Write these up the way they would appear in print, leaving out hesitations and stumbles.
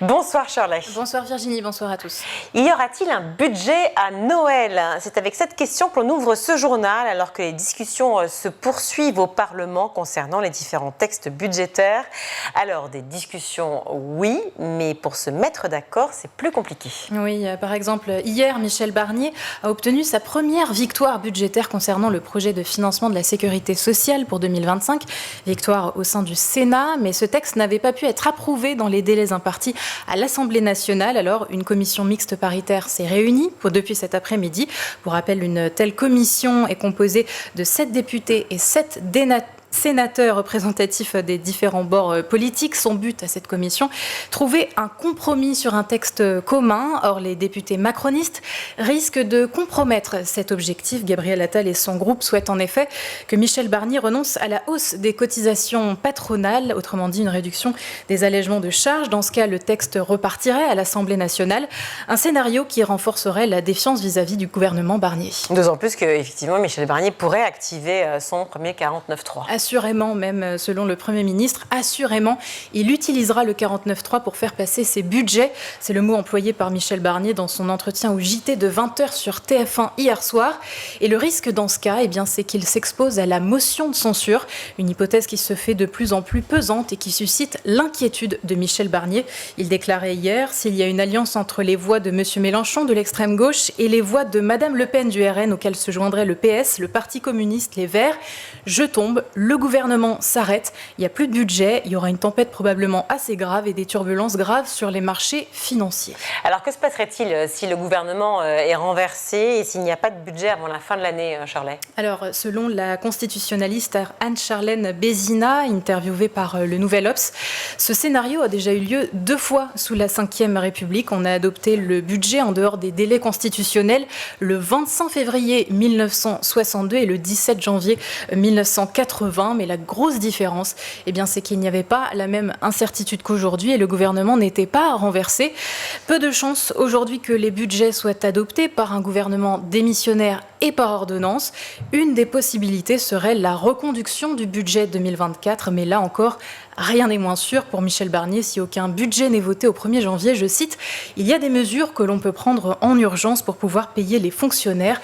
Bonsoir Shirley. Bonsoir Virginie, bonsoir à tous. Y aura-t-il un budget à Noël? C'est avec cette question que l'on ouvre ce journal alors que les discussions se poursuivent au Parlement concernant les différents textes budgétaires. Alors des discussions oui, mais pour se mettre d'accord c'est plus compliqué. Oui, par exemple hier Michel Barnier a obtenu sa première victoire budgétaire concernant le projet de financement de la sécurité sociale pour 2025. Victoire au sein du Sénat, mais ce texte n'avait pas pu être approuvé dans les délais impartis à l'Assemblée nationale. Alors, une commission mixte paritaire s'est réunie depuis cet après-midi. Pour rappel, une telle commission est composée de 7 députés et 7 sénateurs représentatifs des différents bords politiques. Son but à cette commission, trouver un compromis sur un texte commun. Or, les députés macronistes risquent de compromettre cet objectif. Gabriel Attal et son groupe souhaitent en effet que Michel Barnier renonce à la hausse des cotisations patronales, autrement dit une réduction des allègements de charges. Dans ce cas, le texte repartirait à l'Assemblée nationale, un scénario qui renforcerait la défiance vis-à-vis du gouvernement Barnier. D'autant plus que, effectivement, Michel Barnier pourrait activer son premier 49.3. Assurément, même selon le Premier ministre, assurément, il utilisera le 49.3 pour faire passer ses budgets. C'est le mot employé par Michel Barnier dans son entretien au JT de 20h sur TF1 hier soir. Et le risque dans ce cas, c'est qu'il s'expose à la motion de censure, une hypothèse qui se fait de plus en plus pesante et qui suscite l'inquiétude de Michel Barnier. Il déclarait hier, s'il y a une alliance entre les voix de M. Mélenchon de l'extrême gauche et les voix de Mme Le Pen du RN, auxquelles se joindraient le PS, le Parti communiste, les Verts, je tombe, le gouvernement s'arrête, il n'y a plus de budget, il y aura une tempête probablement assez grave et des turbulences graves sur les marchés financiers. Alors que se passerait-il si le gouvernement est renversé et s'il n'y a pas de budget avant la fin de l'année, Shirley? Alors, selon la constitutionnaliste Anne-Charlène Bézina, interviewée par le Nouvel Obs, ce scénario a déjà eu lieu 2 fois sous la Ve République. On a adopté le budget en dehors des délais constitutionnels le 25 février 1962 et le 17 janvier 1980. Mais la grosse différence, c'est qu'il n'y avait pas la même incertitude qu'aujourd'hui et le gouvernement n'était pas renversé. Peu de chances aujourd'hui que les budgets soient adoptés par un gouvernement démissionnaire et par ordonnance. Une des possibilités serait la reconduction du budget 2024, mais là encore, rien n'est moins sûr pour Michel Barnier. Si aucun budget n'est voté au 1er janvier, je cite, « Il y a des mesures que l'on peut prendre en urgence pour pouvoir payer les fonctionnaires ».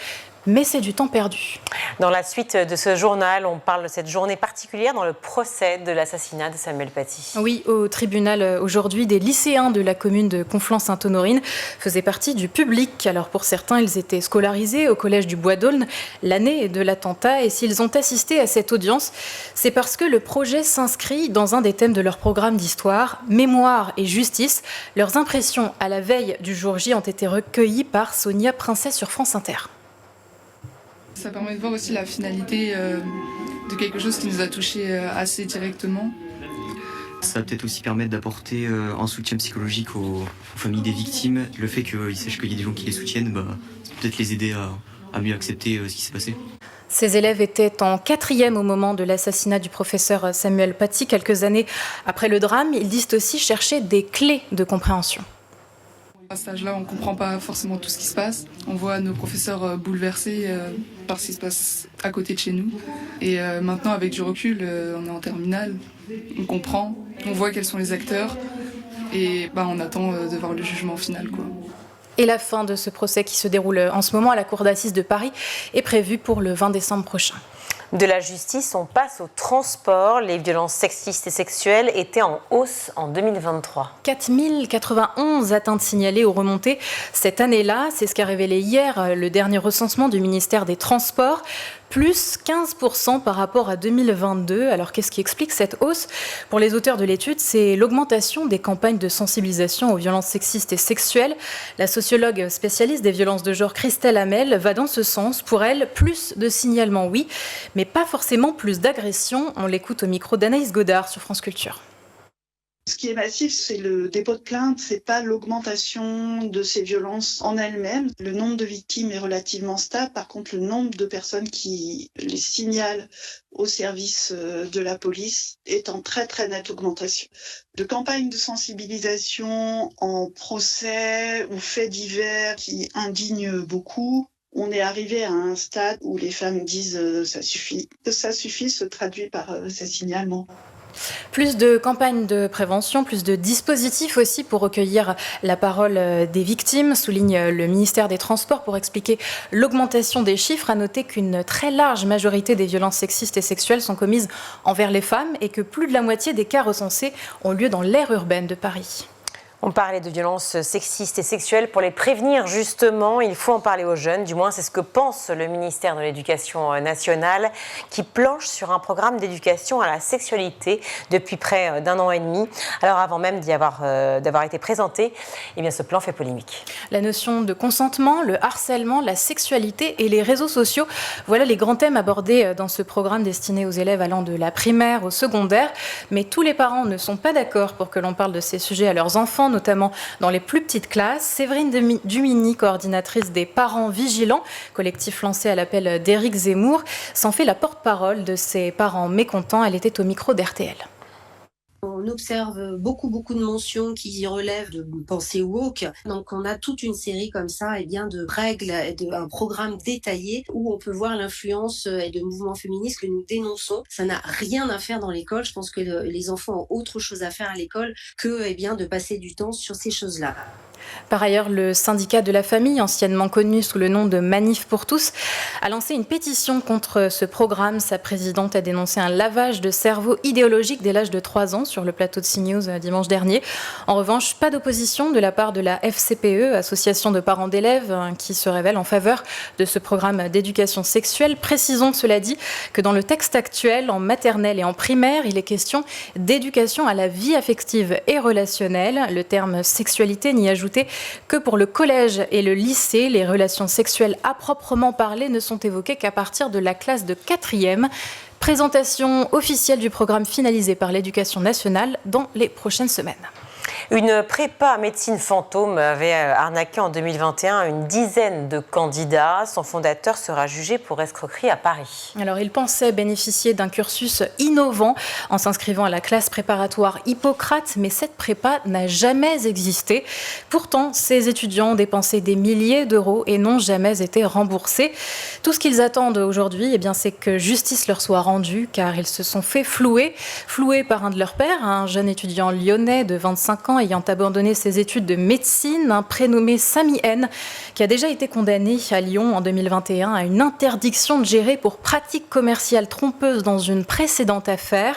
Mais c'est du temps perdu. Dans la suite de ce journal, on parle de cette journée particulière dans le procès de l'assassinat de Samuel Paty. Oui, au tribunal aujourd'hui, des lycéens de la commune de Conflans-Sainte-Honorine faisaient partie du public. Alors pour certains, ils étaient scolarisés au collège du Bois d'Aulne l'année de l'attentat. Et s'ils ont assisté à cette audience, c'est parce que le projet s'inscrit dans un des thèmes de leur programme d'histoire, mémoire et justice. Leurs impressions à la veille du jour J ont été recueillies par Sonia Princesse sur France Inter. Ça permet de voir aussi la finalité de quelque chose qui nous a touchés assez directement. Ça va peut-être aussi permettre d'apporter un soutien psychologique aux familles des victimes. Le fait qu'ils sachent qu'il y a des gens qui les soutiennent, ça peut peut-être les aider à mieux accepter ce qui s'est passé. Ces élèves étaient en 4e au moment de l'assassinat du professeur Samuel Paty. Quelques années après le drame, ils disent aussi chercher des clés de compréhension. À cet âge-là, on ne comprend pas forcément tout ce qui se passe. On voit nos professeurs bouleversés par ce qui se passe à côté de chez nous. Et maintenant, avec du recul, on est en terminale, on comprend, on voit quels sont les acteurs et on attend de voir le jugement final, quoi. Et la fin de ce procès qui se déroule en ce moment à la Cour d'assises de Paris est prévue pour le 20 décembre prochain. De la justice, on passe au transport. Les violences sexistes et sexuelles étaient en hausse en 2023. 4091 atteintes signalées ou remontées cette année-là. C'est ce qu'a révélé hier le dernier recensement du ministère des Transports. Plus 15% par rapport à 2022. Alors qu'est-ce qui explique cette hausse? Pour les auteurs de l'étude, c'est l'augmentation des campagnes de sensibilisation aux violences sexistes et sexuelles. La sociologue spécialiste des violences de genre Christelle Hamel va dans ce sens. Pour elle, plus de signalements, oui, mais pas forcément plus d'agressions. On l'écoute au micro d'Anaïs Godard sur France Culture. Ce qui est massif, c'est le dépôt de plainte, c'est pas l'augmentation de ces violences en elles-mêmes. Le nombre de victimes est relativement stable. Par contre, le nombre de personnes qui les signalent au service de la police est en très très nette augmentation. De campagnes de sensibilisation en procès ou faits divers qui indignent beaucoup, on est arrivé à un stade où les femmes disent ça suffit. Ça suffit se traduit par ces signalements. Plus de campagnes de prévention, plus de dispositifs aussi pour recueillir la parole des victimes, souligne le ministère des Transports pour expliquer l'augmentation des chiffres. À noter qu'une très large majorité des violences sexistes et sexuelles sont commises envers les femmes et que plus de la moitié des cas recensés ont lieu dans l'aire urbaine de Paris. On parlait de violences sexistes et sexuelles. Pour les prévenir, justement, il faut en parler aux jeunes. Du moins, c'est ce que pense le ministère de l'Éducation nationale, qui planche sur un programme d'éducation à la sexualité depuis près d'1 an et demi. Alors, avant même d'avoir été présenté, eh bien, ce plan fait polémique. La notion de consentement, le harcèlement, la sexualité et les réseaux sociaux, voilà les grands thèmes abordés dans ce programme destiné aux élèves allant de la primaire au secondaire. Mais tous les parents ne sont pas d'accord pour que l'on parle de ces sujets à leurs enfants, notamment dans les plus petites classes. Séverine Dumini, coordinatrice des parents vigilants, collectif lancé à l'appel d'Éric Zemmour, s'en fait la porte-parole de ces parents mécontents. Elle était au micro d'RTL. On observe beaucoup de mentions qui relèvent de pensée woke. Donc on a toute une série comme ça de règles, un programme détaillé où on peut voir l'influence de mouvements féministes que nous dénonçons. Ça n'a rien à faire dans l'école. Je pense que les enfants ont autre chose à faire à l'école que de passer du temps sur ces choses-là. Par ailleurs, le syndicat de la famille, anciennement connu sous le nom de Manif pour tous, a lancé une pétition contre ce programme. Sa présidente a dénoncé un lavage de cerveau idéologique dès l'âge de 3 ans sur le plateau de CNews dimanche dernier. En revanche, pas d'opposition de la part de la FCPE, association de parents d'élèves, qui se révèle en faveur de ce programme d'éducation sexuelle. Précisons, cela dit, que dans le texte actuel, en maternelle et en primaire, il est question d'éducation à la vie affective et relationnelle. Le terme sexualité n'y ajoute que pour le collège et le lycée, les relations sexuelles à proprement parler ne sont évoquées qu'à partir de la classe de 4e. Présentation officielle du programme finalisé par l'Éducation nationale dans les prochaines semaines. Une prépa médecine fantôme avait arnaqué en 2021 une dizaine de candidats. Son fondateur sera jugé pour escroquerie à Paris. Alors, il pensait bénéficier d'un cursus innovant en s'inscrivant à la classe préparatoire Hippocrate, mais cette prépa n'a jamais existé. Pourtant, ces étudiants ont dépensé des milliers d'euros et n'ont jamais été remboursés. Tout ce qu'ils attendent aujourd'hui, c'est que justice leur soit rendue, car ils se sont fait flouer par un de leurs pairs, un jeune étudiant lyonnais de 25 ans ayant abandonné ses études de médecine, un prénommé Samy N, qui a déjà été condamné à Lyon en 2021 à une interdiction de gérer pour pratique commerciale trompeuse dans une précédente affaire.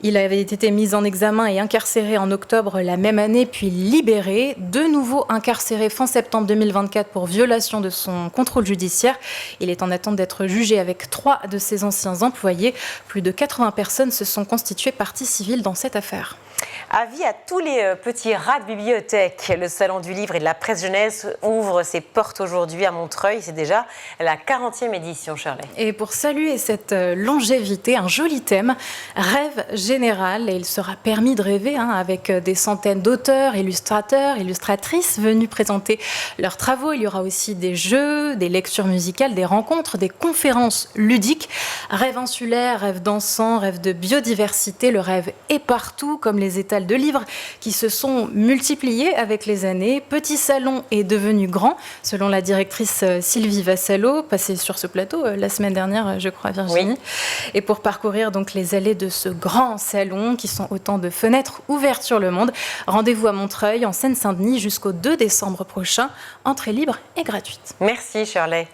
Il avait été mis en examen et incarcéré en octobre la même année, puis libéré. De nouveau incarcéré fin septembre 2024 pour violation de son contrôle judiciaire. Il est en attente d'être jugé avec 3 de ses anciens employés. Plus de 80 personnes se sont constituées partie civile dans cette affaire. Avis à tous les petits rats de bibliothèque. Le Salon du livre et de la presse jeunesse ouvre ses portes aujourd'hui à Montreuil. C'est déjà la 40e édition, Shirley. Et pour saluer cette longévité, un joli thème, rêve général. Et il sera permis de rêver avec des centaines d'auteurs, illustrateurs, illustratrices venus présenter leurs travaux. Il y aura aussi des jeux, des lectures musicales, des rencontres, des conférences ludiques. Rêve insulaire, rêve dansant, rêve de biodiversité. Le rêve est partout, comme les étals de livres qui se sont multipliés avec les années. Petit Salon est devenu grand, selon la directrice Sylvie Vassallo, passée sur ce plateau la semaine dernière, je crois, Virginie. Oui. Et pour parcourir donc les allées de ce grand salon, qui sont autant de fenêtres ouvertes sur le monde, rendez-vous à Montreuil, en Seine-Saint-Denis, jusqu'au 2 décembre prochain. Entrée libre et gratuite. Merci, Shirley.